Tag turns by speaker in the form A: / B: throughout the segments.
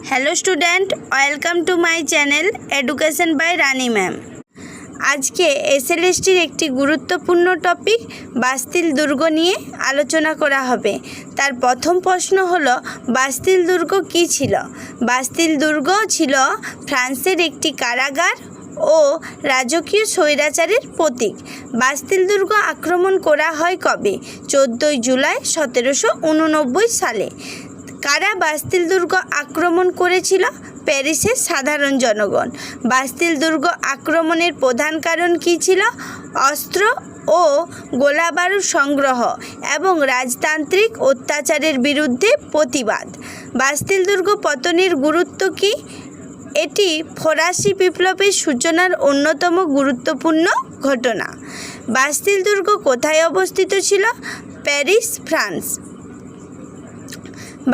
A: Hello student, welcome to my channel education by Rani ma'am. আজকে এসএলএসটির একটি গুরুত্বপূর্ণ টপিক বাস্তিল দুর্গ নিয়ে আলোচনা করা হবে। তার প্রথম প্রশ্ন হলো, বাস্তিল দুর্গ কী ছিল? বাস্তিল দুর্গ ছিল ফ্রান্সের একটি কারাগার ও রাজকীয় স্বৈরাচারের প্রতীক। বাস্তিল দুর্গ আক্রমণ করা হয় কবে? 14 জুলাই 1789 সালে। কারা বাস্তিল দুর্গ আক্রমণ করেছিল? প্যারিসের সাধারণ জনগণ। বাস্তিল দুর্গ আক্রমণের প্রধান কারণ কী ছিল? অস্ত্র ও গোলাবারুদ সংগ্রহ এবং রাজতান্ত্রিক অত্যাচারের বিরুদ্ধে প্রতিবাদ। বাস্তিল দুর্গ পতনের গুরুত্ব কী? এটি ফরাসি বিপ্লবের সূচনার অন্যতম গুরুত্বপূর্ণ ঘটনা। বাস্তিল দুর্গ কোথায় অবস্থিত ছিল? Paris, France.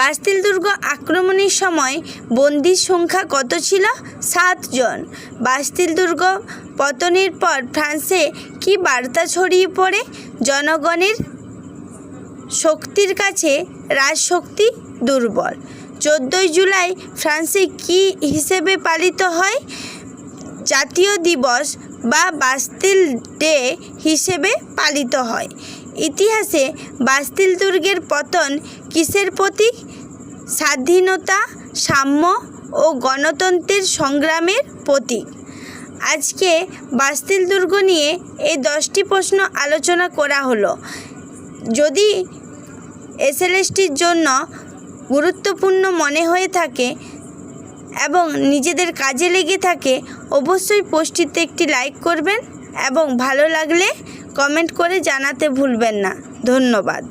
A: বাস্তিল দুর্গ আক্রমণের সময় বন্দির সংখ্যা কত ছিল? 7 জন। বাস্তিল দুর্গ পতনের পর ফ্রান্সে কী বার্তা ছড়িয়ে পড়ে? জনগণের শক্তির কাছে রাজশক্তি দুর্বল। 14 জুলাই ফ্রান্সে কী হিসেবে পালিত হয়? জাতীয় দিবস বা বাস্তিল ডে হিসেবে পালিত হয়। ইতিহাসে বাস্তিল দুর্গের পতন কিসের প্রতীক? স্বাধীনতা, সাম্য ও গণতন্ত্রের সংগ্রামের প্রতীক। আজকে বাস্তিল দুর্গ নিয়ে এই 10টি প্রশ্ন আলোচনা করা হলো। যদি এসএলএসটির জন্য গুরুত্বপূর্ণ মনে হয়ে থাকে এবং নিজেদের কাজে লেগে থাকে, অবশ্যই পোস্টটিতে একটি লাইক করবেন এবং ভালো লাগলে কমেন্ট করে জানাতে ভুলবেন না। ধন্যবাদ।